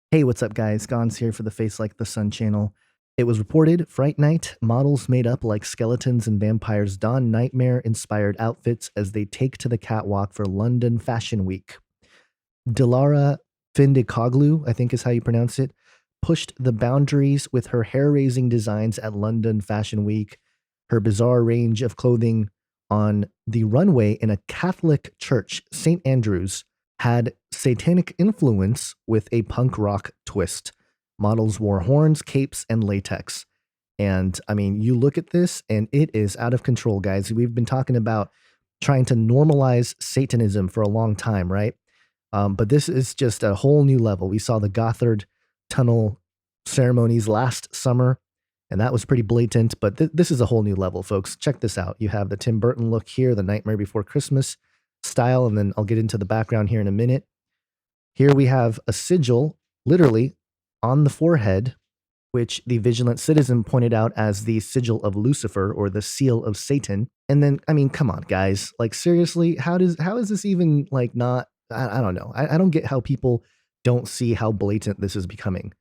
Hey, what's up, guys? Gons here for the Face Like the Sun channel. It was reported Fright Night, models made up like skeletons and vampires don nightmare-inspired outfits as they take to the catwalk for London Fashion Week. Dilara Findikoglu, I think is how you pronounce it, pushed the boundaries with her hair-raising designs at London Fashion Week. Her bizarre range of clothing on the runway in a Catholic church, St. Andrew's, had satanic influence with a punk rock twist. Models wore horns, capes, and latex. And I mean, you look at this and it is out of control, guys. We've been talking about trying to normalize Satanism for a long time, right? But this is just a whole new level. We saw the Gothard Tunnel ceremonies last summer, and that was pretty blatant, but this is a whole new level, folks. Check this out. You have the Tim Burton look here, the Nightmare Before Christmas style, and then I'll get into the background here in a minute. Here we have a sigil, literally, on the forehead, which the Vigilant Citizen pointed out as the sigil of Lucifer, or the seal of Satan. And then, I mean, come on, guys. Like, seriously, how is this even, like, not... I don't know. I don't get how people don't see how blatant this is becoming.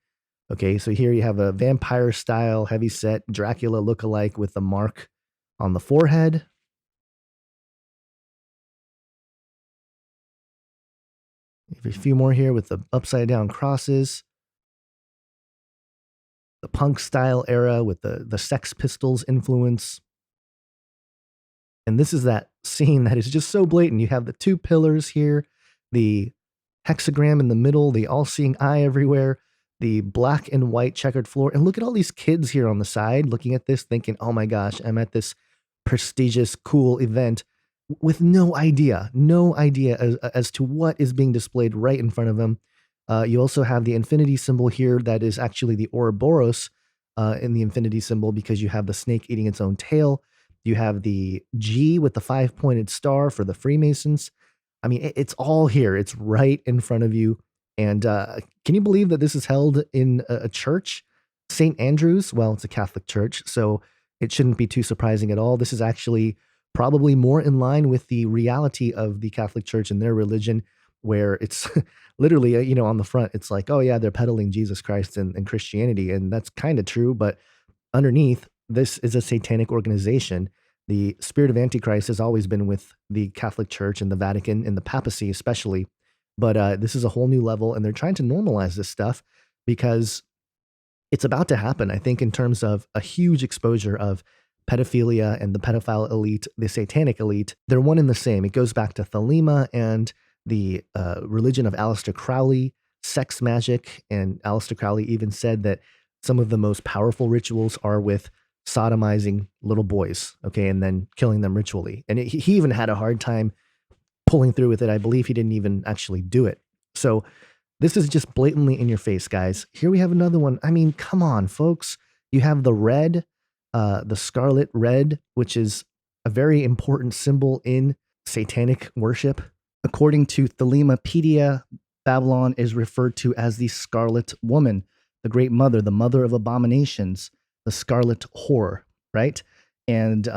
Okay, so here you have a vampire-style, heavy-set Dracula look-alike with the mark on the forehead. A few more here with the upside-down crosses. The punk-style era with the Sex Pistols influence. And this is that scene that is just so blatant. You have the two pillars here, the hexagram in the middle, the all-seeing eye everywhere, the black and white checkered floor. And look at all these kids here on the side looking at this thinking, oh my gosh, I'm at this prestigious, cool event with no idea as to what is being displayed right in front of them. You also have the infinity symbol here that is actually the Ouroboros in the infinity symbol, because you have the snake eating its own tail. You have the G with the 5-pointed star for the Freemasons. I mean, it's all here. It's right in front of you. And can you believe that this is held in a church? St. Andrew's? Well, it's a Catholic church, so it shouldn't be too surprising at all. This is actually probably more in line with the reality of the Catholic Church and their religion, where it's literally, on the front, it's like, oh yeah, they're peddling Jesus Christ and Christianity. And that's kind of true. But underneath, this is a satanic organization. The spirit of Antichrist has always been with the Catholic Church and the Vatican and the papacy especially. But this is a whole new level, and they're trying to normalize this stuff because it's about to happen, I think, in terms of a huge exposure of pedophilia and the pedophile elite, the satanic elite. They're one and the same. It goes back to Thelema and the religion of Aleister Crowley, sex magic. And Aleister Crowley even said that some of the most powerful rituals are with sodomizing little boys, okay, and then killing them ritually. And he even had a hard time pulling through with it. I believe he didn't even actually do it. So this is just blatantly in your face, guys. Here we have another one. I mean, come on, folks. You have the red, the Scarlet Red, which is a very important symbol in satanic worship. According to Thelemapedia, Babylon is referred to as the Scarlet Woman, the Great Mother, the Mother of Abominations, the Scarlet Whore, right? And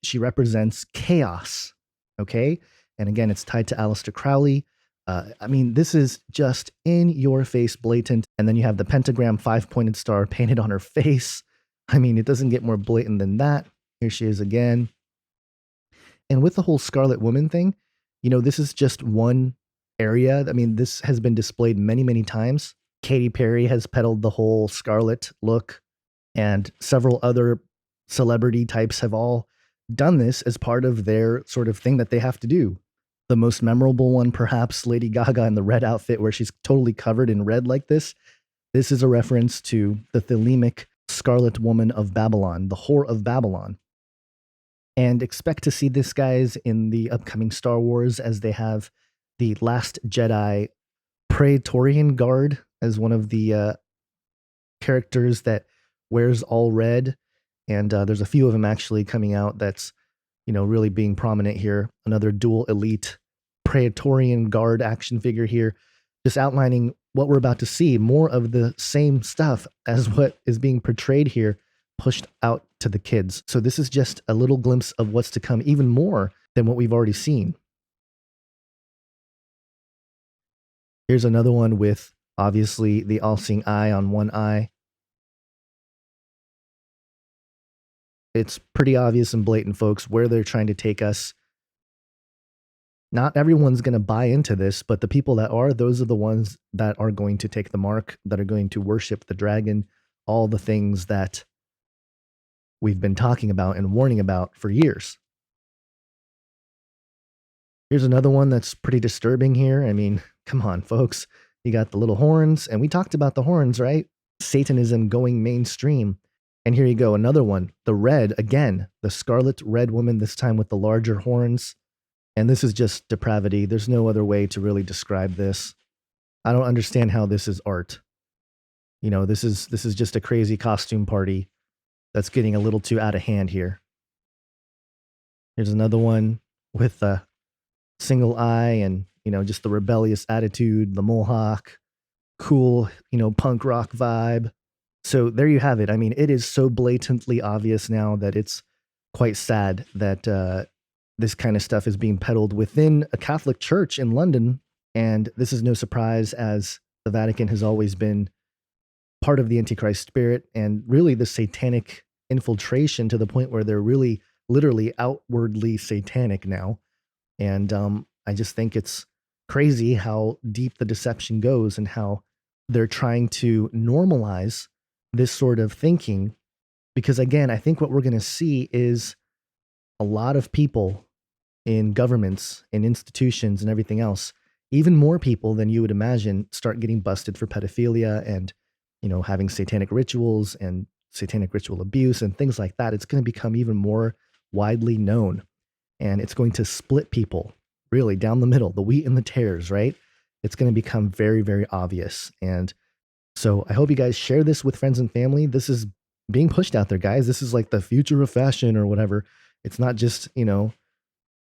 she represents chaos, okay? And again, it's tied to Aleister Crowley. I mean, this is just in your face, blatant. And then you have the pentagram 5-pointed star painted on her face. I mean, it doesn't get more blatant than that. Here she is again. And with the whole Scarlet Woman thing, this is just one area. I mean, this has been displayed many, many times. Katy Perry has peddled the whole scarlet look, and several other celebrity types have all done this as part of their sort of thing that they have to do. The most memorable one, perhaps Lady Gaga in the red outfit where she's totally covered in red like this. This is a reference to the Thelemic Scarlet Woman of Babylon, the Whore of Babylon. And expect to see this, guys, in the upcoming Star Wars, as they have the Last Jedi Praetorian Guard as one of the characters that wears all red. And there's a few of them actually coming out that's, really being prominent here. Another dual elite Praetorian Guard action figure here, just outlining what we're about to see. More of the same stuff as what is being portrayed here, pushed out to the kids. So this is just a little glimpse of what's to come, even more than what we've already seen. Here's another one with Obviously, the all-seeing eye on one eye. It's pretty obvious and blatant, folks, where they're trying to take us. Not everyone's going to buy into this, but the people that are, those are the ones that are going to take the mark, that are going to worship the dragon, all the things that we've been talking about and warning about for years. Here's another one that's pretty disturbing here. I mean, come on, folks. You got the little horns, and we talked about the horns, right? Satanism going mainstream. And here you go, another one. The red, again, the Scarlet Red woman, this time with the larger horns. And this is just depravity. There's no other way to really describe this. I don't understand how this is art. You know, this is just a crazy costume party that's getting a little too out of hand here. Here's another one with a single eye and, you know, just the rebellious attitude, the mohawk, cool, you know, punk rock vibe. So there you have it. I mean, it is so blatantly obvious now that it's quite sad that this kind of stuff is being peddled within a Catholic church in London. And this is no surprise, as the Vatican has always been part of the Antichrist spirit and really the satanic infiltration, to the point where they're really literally outwardly satanic now. And I just think it's crazy how deep the deception goes and how they're trying to normalize this sort of thinking. Because again, I think what we're going to see is a lot of people in governments and institutions and everything else, even more people than you would imagine, start getting busted for pedophilia and, you know, having satanic rituals and satanic ritual abuse and things like that. It's going to become even more widely known, and it's going to split people really down the middle, the wheat and the tares, right? It's going to become very, very obvious. And so I hope you guys share this with friends and family. This is being pushed out there, guys. This is like the future of fashion or whatever. It's not just, you know,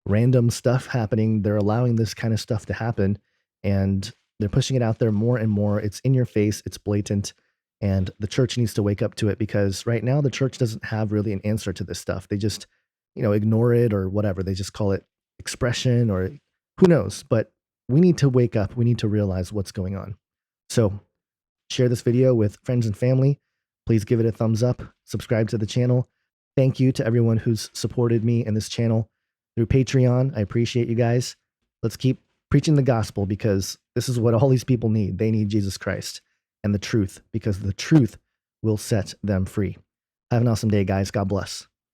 random stuff happening. They're allowing this kind of stuff to happen, and they're pushing it out there more and more. It's in your face. It's blatant. And the church needs to wake up to it, because right now the church doesn't have really an answer to this stuff. They just, you know, ignore it or whatever. They just call it expression or who knows. But we need to wake up. We need to realize what's going on. So share this video with friends and family. Please give it a thumbs up. Subscribe to the channel. Thank you to everyone who's supported me and this channel through Patreon. I appreciate you guys. Let's keep preaching the gospel, because this is what all these people need. They need Jesus Christ and the truth, because the truth will set them free. Have an awesome day, guys. God bless.